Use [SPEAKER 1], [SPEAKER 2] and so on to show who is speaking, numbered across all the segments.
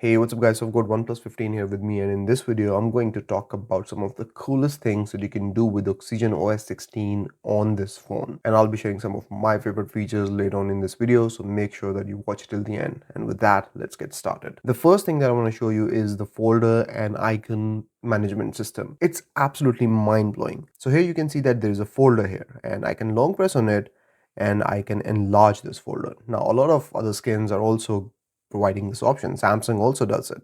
[SPEAKER 1] Hey, what's up guys? So I've got OnePlus 15 here with me, and in this video I'm going to talk about some of the coolest things that you can do with OxygenOS 16 on this phone. And I'll be sharing some of my favorite features later on in this video, so make sure that you watch till the end. And with that, let's get started. The first thing that I want to show you is the folder and icon management system. It's absolutely mind-blowing. So here you can see that there's a folder here, and I can long press on it and I can enlarge this folder. Now, a lot of other skins are also providing this option. Samsung also does it.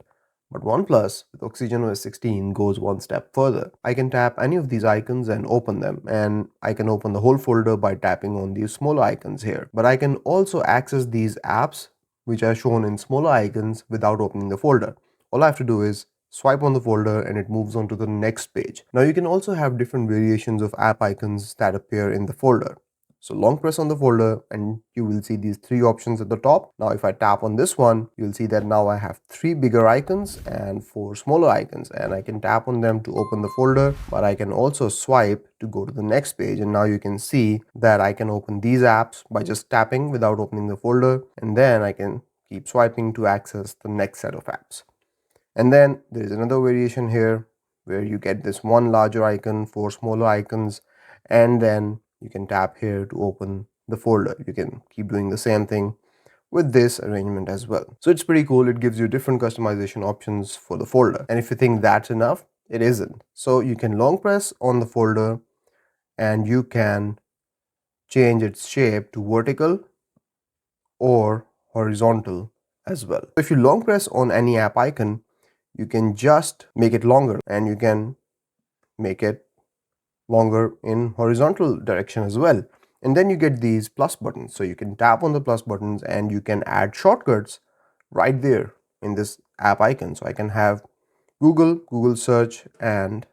[SPEAKER 1] But OnePlus with OxygenOS 16 goes one step further. I can tap any of these icons and open them, and I can open the whole folder by tapping on these smaller icons here. But I can also access these apps which are shown in smaller icons without opening the folder. All I have to do is swipe on the folder and it moves on to the next page. Now you can also have different variations of app icons that appear in the folder. So long press on the folder and you will see these three options at the top. Now if I tap on this one, you'll see that now I have three bigger icons and four smaller icons, and I can tap on them to open the folder, but I can also swipe to go to the next page. And now you can see that I can open these apps by just tapping without opening the folder, and then I can keep swiping to access the next set of apps. And then there is another variation here where you get this one larger icon, four smaller icons, and then you can tap here to open the folder. You can keep doing the same thing with this arrangement as well. So it's pretty cool. It gives you different customization options for the folder. And if you think that's enough, it isn't. So you can long press on the folder and you can change its shape to vertical or horizontal as well. If you long press on any app icon, you can just make it longer, and you can make it longer in horizontal direction as well. And then you get these plus buttons, so you can tap on the plus buttons and you can add shortcuts right there in this app icon. So I can have Google search and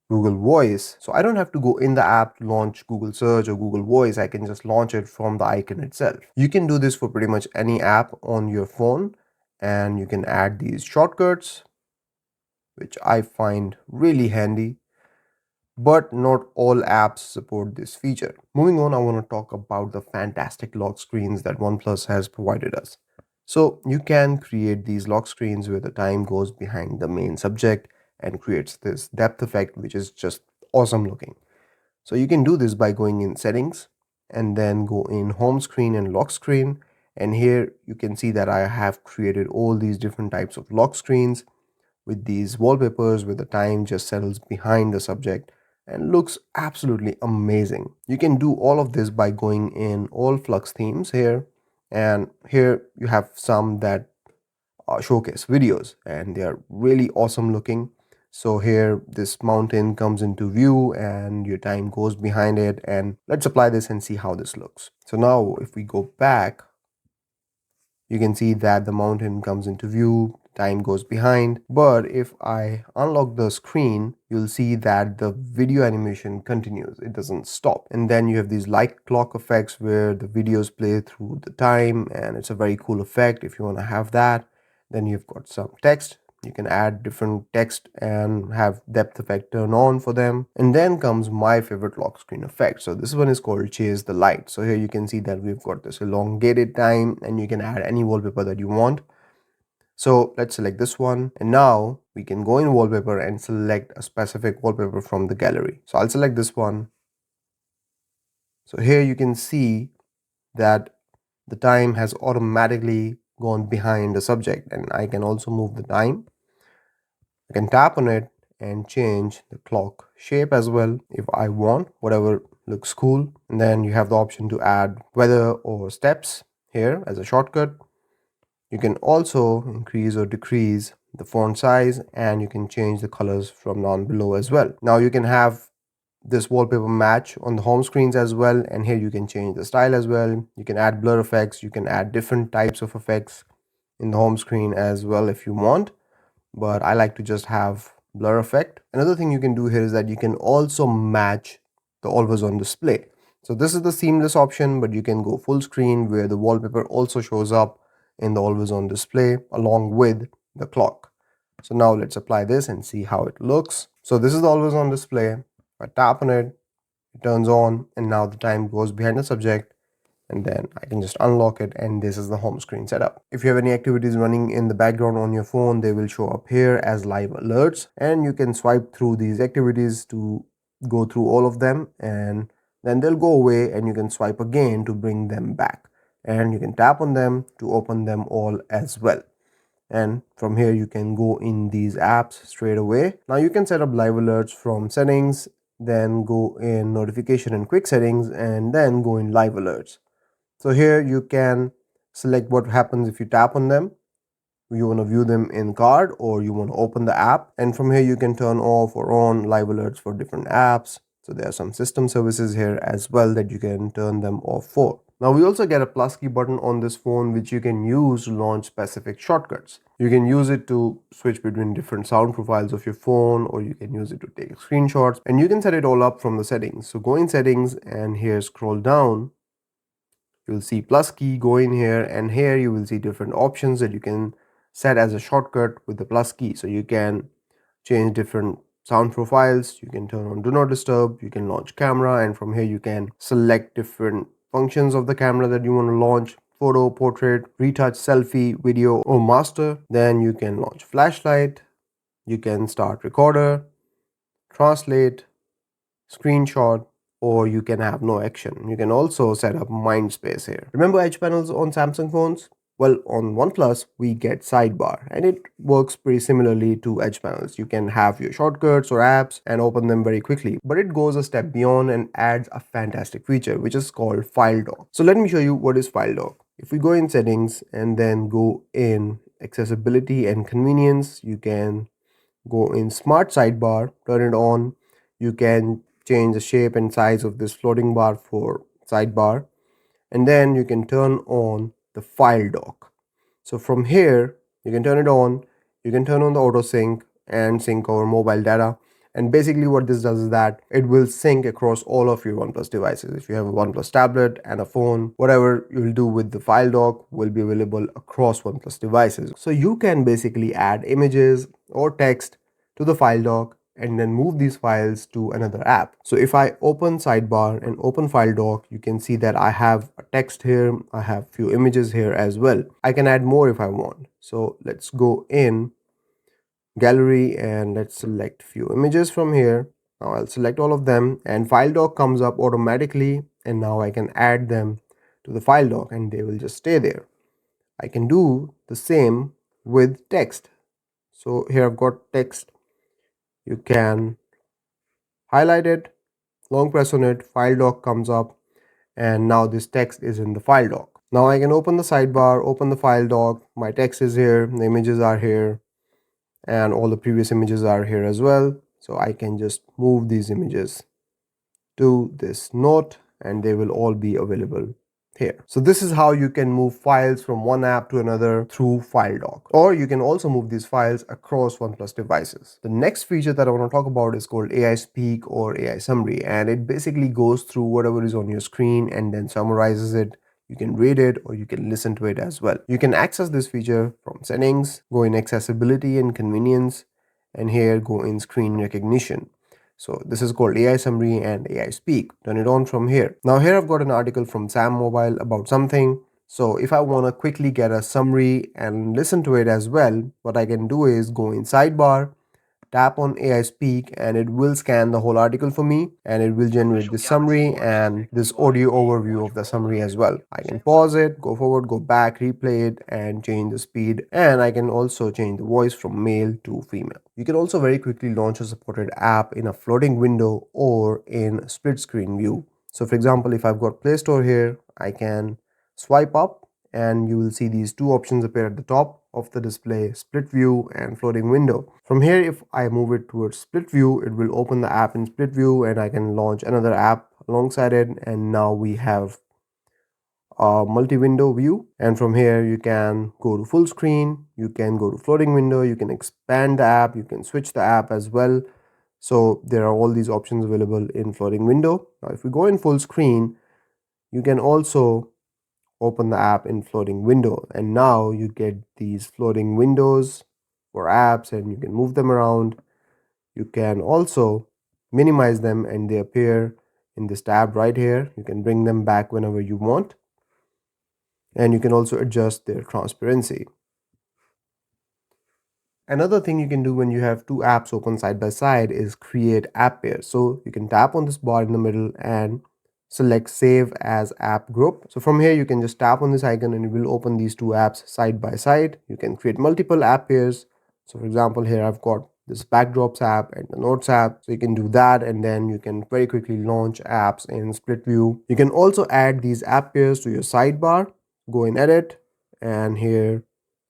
[SPEAKER 1] Google Voice. So I don't have to go in the app to launch Google search or Google Voice. I can just launch it from the icon itself. You can do this for pretty much any app on your phone, and you can add these shortcuts, which I find really handy. But not all apps support this feature. Moving on, I want to talk about the fantastic lock screens that OnePlus has provided us. So you can create these lock screens where the time goes behind the main subject and creates this depth effect, which is just awesome looking. So you can do this by going in settings and then go in home screen and lock screen. And here you can see that I have created all these different types of lock screens with these wallpapers where the time just settles behind the subject and looks absolutely amazing. You can do all of this by going in all Flux themes here, and here you have some that showcase videos and they are really awesome looking. So here this mountain comes into view and your time goes behind it, and let's apply this and see how this looks. So now if we go back, you can see that the mountain comes into view, time goes behind. But if I unlock the screen, you'll see that the video animation continues. It doesn't stop. And then you have these like clock effects where the videos play through the time, and it's a very cool effect if you want to have that. Then you've got some text. You can add different text and have depth effect turn on for them. And then comes my favorite lock screen effect. So this one is called Chase the Light. So here you can see that we've got this elongated time, and you can add any wallpaper that you want. So let's select this one, and now we can go in wallpaper and select a specific wallpaper from the gallery. So I'll select this one. So here you can see that the time has automatically gone behind the subject, and I can also move the time. I can tap on it and change the clock shape as well if I want, whatever looks cool. And then you have the option to add weather or steps here as a shortcut. You can also increase or decrease the font size, and you can change the colors from down below as well. Now you can have this wallpaper match on the home screens as well, and here you can change the style as well. You can add blur effects, you can add different types of effects in the home screen as well if you want, but I like to just have blur effect. Another thing you can do here is that you can also match the always on display. So this is the seamless option, but you can go full screen where the wallpaper also shows up in the always on display along with the clock. So now let's apply this and see how it looks. So this is the always on display. If I tap on it, it turns on, and now the time goes behind the subject and then I can just unlock it, and this is the home screen setup. If you have any activities running in the background on your phone, they will show up here as live alerts, and you can swipe through these activities to go through all of them, and then they'll go away, and you can swipe again to bring them back, and you can tap on them to open them all as well. And from here you can go in these apps straight away. Now you can set up live alerts from settings, then go in notification and quick settings, and then go in live alerts. So here you can select what happens if you tap on them. You want to view them in card, or you want to open the app, and from here you can turn off or on live alerts for different apps. So there are some system services here as well that you can turn them off for. Now we also get a plus key button on this phone, which you can use to launch specific shortcuts. You can use it to switch between different sound profiles of your phone, or you can use it to take screenshots, and you can set it all up from the settings. So go in settings, and here scroll down. You'll see plus key, go in here, and here you will see different options that you can set as a shortcut with the plus key. So you can change different sound profiles, you can turn on do not disturb, you can launch camera, and from here you can select different functions of the camera that you want to launch: photo, portrait, retouch, selfie, video, or master. Then you can launch flashlight, you can start recorder, translate, screenshot, or you can have no action. You can also set up Mindspace here. Remember edge panels on Samsung phones? Well, on OnePlus, we get sidebar, and it works pretty similarly to edge panels. You can have your shortcuts or apps and open them very quickly, but it goes a step beyond and adds a fantastic feature, which is called file dock. So let me show you what is file dock. If we go in settings and then go in accessibility and convenience, you can go in smart sidebar, turn it on. You can change the shape and size of this floating bar for sidebar, and then you can turn on the file dock. So from here you can turn it on, you can turn on the auto sync and sync over mobile data, and basically what this does is that it will sync across all of your OnePlus devices. If you have a OnePlus tablet and a phone, whatever you'll do with the file dock will be available across OnePlus devices. So you can basically add images or text to the file dock and then move these files to another app. So if I open sidebar and open file dock, you can see that I have a text here, I have few images here as well. I can add more if I want. So let's go in gallery and let's select few images from here. Now I'll select all of them, and file dock comes up automatically, and now I can add them to the file dock and they will just stay there. I can do the same with text. So here I've got text. You can highlight it, long press on it, file dock comes up, and now this text is in the file dock. Now I can open the sidebar, open the file dock, my text is here, the images are here, and all the previous images are here as well. So I can just move these images to this note and they will all be available here. So this is how you can move files from one app to another through file dock, or you can also move these files across OnePlus devices. The next feature that I want to talk about is called AI Speak or AI Summary, and it basically goes through whatever is on your screen and then summarizes it. You can read it or you can listen to it as well. You can access this feature from settings, go in accessibility and convenience, and here go in screen recognition. So this is called AI Summary and AI Speak. Turn it on from here. Now here I've got an article from Sam Mobile about something. So if I want to quickly get a summary and listen to it as well, what I can do is go in sidebar, tap on AI Speak, and it will scan the whole article for me, and it will generate the summary and this audio overview of the summary as well. I can pause it, go forward, go back, replay it, and change the speed, and I can also change the voice from male to female. You can also very quickly launch a supported app in a floating window or in split screen view. So for example, if I've got Play Store here, I can swipe up and you will see these two options appear at the top of the display: split view and floating window. From here, if I move it towards split view, it will open the app in split view and I can launch another app alongside it, and now we have a multi-window view. And from here you can go to full screen, you can go to floating window, you can expand the app, you can switch the app as well. So there are all these options available in floating window. Now if we go in full screen, you can also open the app in floating window, and now you get these floating windows for apps and you can move them around. You can also minimize them and they appear in this tab right here. You can bring them back whenever you want. and you can also adjust their transparency. Another thing you can do when you have two apps open side by side is create app pairs. So you can tap on this bar in the middle and select save as app group. So from here you can just tap on this icon and it will open these two apps side by side. You can create multiple app pairs. So for example, here I've got this backdrops app and the notes app. So you can do that and then you can very quickly launch apps in split view. You can also add these app pairs to your sidebar. Go in edit and here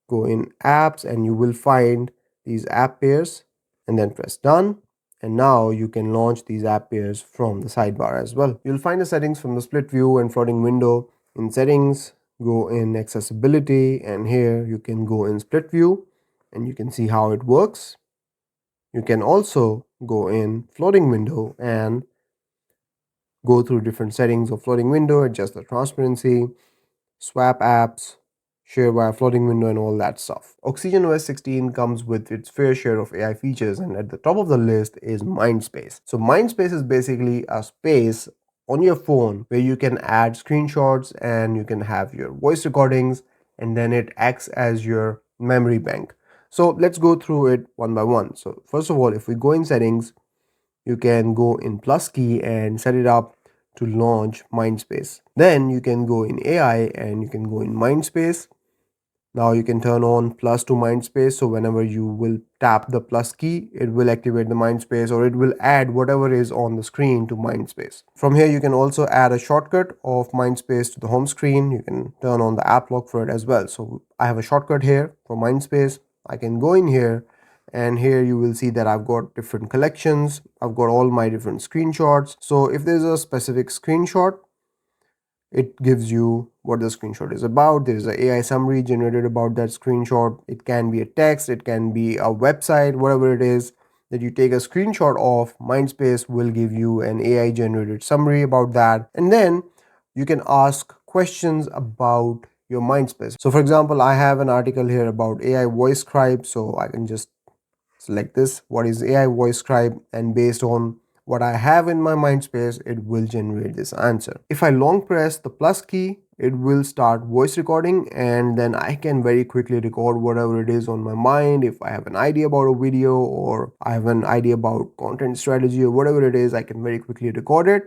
[SPEAKER 1] go in apps and you will find these app pairs and then press done, and now you can launch these app pairs from the sidebar as well. You'll find the settings from the split view and floating window. In settings, go in accessibility and here you can go in split view and you can see how it works. You can also go in floating window and go through different settings of floating window, adjust the transparency, swap apps, share via floating window, and all that stuff. OxygenOS 16 comes with its fair share of AI features, and at the top of the list is Mindspace. So Mindspace is basically a space on your phone where you can add screenshots and you can have your voice recordings, and then it acts as your memory bank. So let's go through it one by one. So first of all, if we go in settings, you can go in plus key and set it up to launch Mindspace. Then you can go in AI and you can go in Mindspace. Now you can turn on plus to Mindspace, so whenever you will tap the plus key, it will activate the Mindspace or it will add whatever is on the screen to Mindspace. From here you can also add a shortcut of Mindspace to the home screen. You can turn on the app lock for it as well. So I have a shortcut here for Mindspace. I can go in here and here you will see that I've got different collections. I've got all my different screenshots. So if there's a specific screenshot, it gives you what the screenshot is about. There is an AI summary generated about that screenshot. It can be a text, it can be a website, whatever it is that you take a screenshot of. Mindspace will give you an AI generated summary about that, and then you can ask questions about your Mindspace. So for example, I have an article here about AI voice scribe, so I can just select this, what is AI voice scribe, and based on what I have in my Mindspace, it will generate this answer. If I long press the plus key, it will start voice recording, and then I can very quickly record whatever it is on my mind. If I have an idea about a video or I have an idea about content strategy or whatever it is, I can very quickly record it,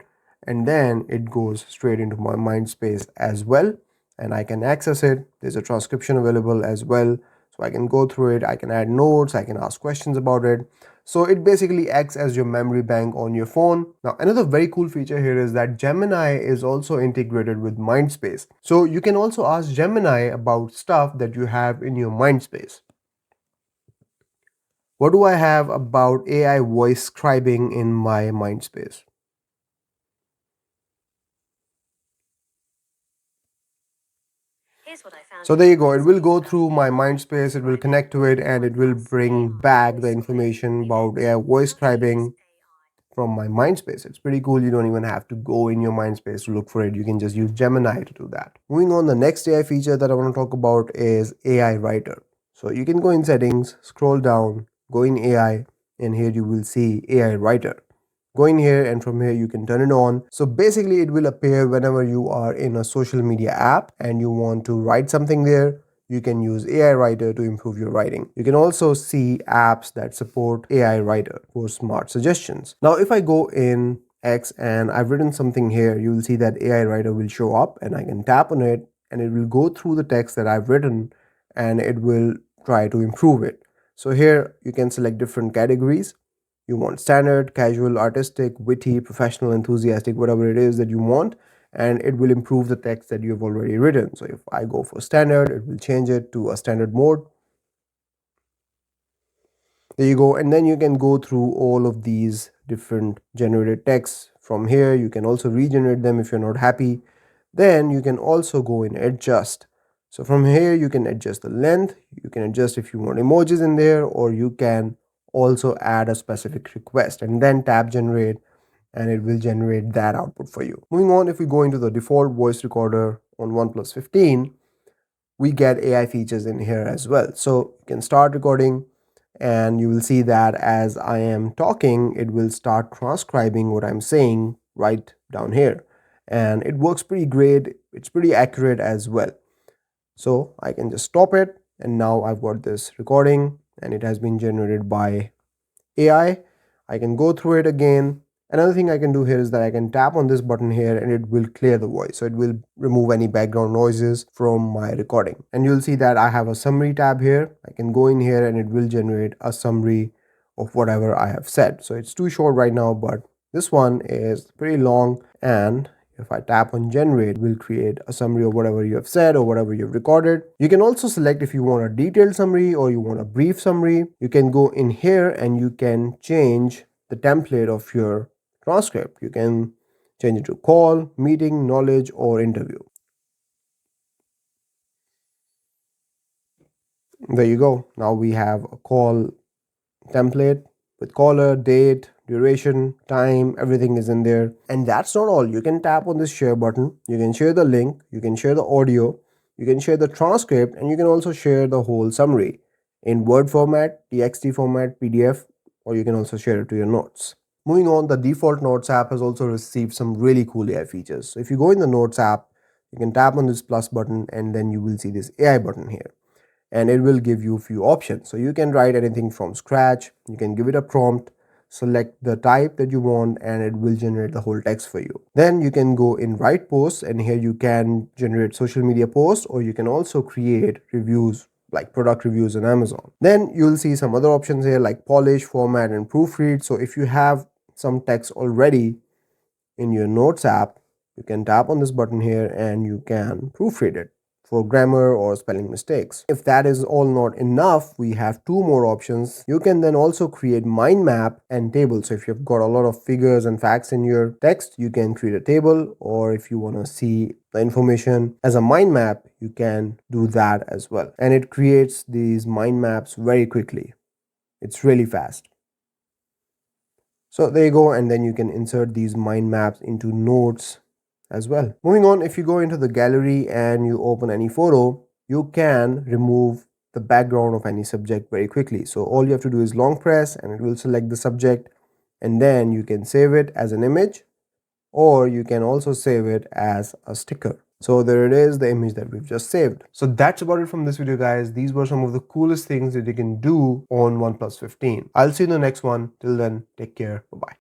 [SPEAKER 1] and then it goes straight into my Mindspace as well, and I can access it. There's a transcription available as well. So I can go through it, I can add notes, I can ask questions about it. So it basically acts as your memory bank on your phone. Now, another very cool feature here is that Gemini is also integrated with Mindspace. So you can also ask Gemini about stuff that you have in your Mindspace. What do I have about AI voice scribing in my Mindspace? So there you go. It will go through my Mindspace, it will connect to it, and it will bring back the information about AI voice scribing from my Mindspace. It's pretty cool. You don't even have to go in your Mindspace to look for it. You can just use Gemini to do that. Moving on, the next AI feature that I want to talk about is AI Writer. So you can go in settings, scroll down, go in AI, and here you will see AI Writer. Go in here and from here you can turn it on. So basically it will appear whenever you are in a social media app and you want to write something there. You can use AI Writer to improve your writing. You can also see apps that support AI Writer for smart suggestions. Now, if I go in X and I've written something here, you will see that AI Writer will show up and I can tap on it and it will go through the text that I've written and it will try to improve it. So here you can select different categories. You want standard, casual, artistic, witty, professional, enthusiastic, whatever it is that you want, and it will improve the text that you have already written. So if I go for standard, it will change it to a standard mode. There you go, and then you can go through all of these different generated texts from here. You can also regenerate them if you're not happy. Then you can also go and adjust. So from here you can adjust the length, you can adjust if you want emojis in there, or you can also add a specific request and then tap generate and it will generate that output for you. Moving on, if we go into the default voice recorder on OnePlus 15, we get AI features in here as well. So you can start recording and you will see that as I am talking, it will start transcribing what I'm saying right down here. And it works pretty great. It's pretty accurate as well. So I can just stop it, and now I've got this recording and it has been generated by AI. I can go through it again. Another thing I can do here is that I can tap on this button here and it will clear the voice. So it will remove any background noises from my recording. And you'll see that I have a summary tab here. I can go in here and it will generate a summary of whatever I have said. So it's too short right now, but this one is pretty long, and if I tap on generate, it will create a summary of whatever you have said or whatever you've recorded. You can also select if you want a detailed summary or you want a brief summary. You can go in here and you can change the template of your transcript. You can change it to call, meeting, knowledge, or interview. There you go. Now we have a call template with caller, date, duration, time, everything is in there. And that's not all. You can tap on this share button. You can share the link, you can share the audio, you can share the transcript, and you can also share the whole summary in Word format, TXT format, PDF, or you can also share it to your notes. Moving on, the default Notes app has also received some really cool AI features. So if you go in the Notes app, you can tap on this plus button and then you will see this AI button here, and it will give you a few options. So you can write anything from scratch, you can give it a prompt, select the type that you want, and it will generate the whole text for you. Then you can go in write posts, and here you can generate social media posts, or you can also create reviews like product reviews on Amazon. Then you'll see some other options here like polish, format, and proofread. So if you have some text already in your Notes app, you can tap on this button here and you can proofread it for grammar or spelling mistakes. If that is all not enough, we have two more options. You can then also create mind map and table. So if you've got a lot of figures and facts in your text, you can create a table, or if you want to see the information as a mind map, you can do that as well. And it creates these mind maps very quickly. It's really fast. So there you go, and then you can insert these mind maps into notes as well. Moving on, if you go into the gallery and you open any photo, you can remove the background of any subject very quickly. So all you have to do is long press and it will select the subject, and then you can save it as an image, or you can also save it as a sticker. So there it is, the image that we've just saved. So that's about it from this video, guys. These were some of the coolest things that you can do on OnePlus 15. I'll see you in the next one. Till then, take care. Bye-bye.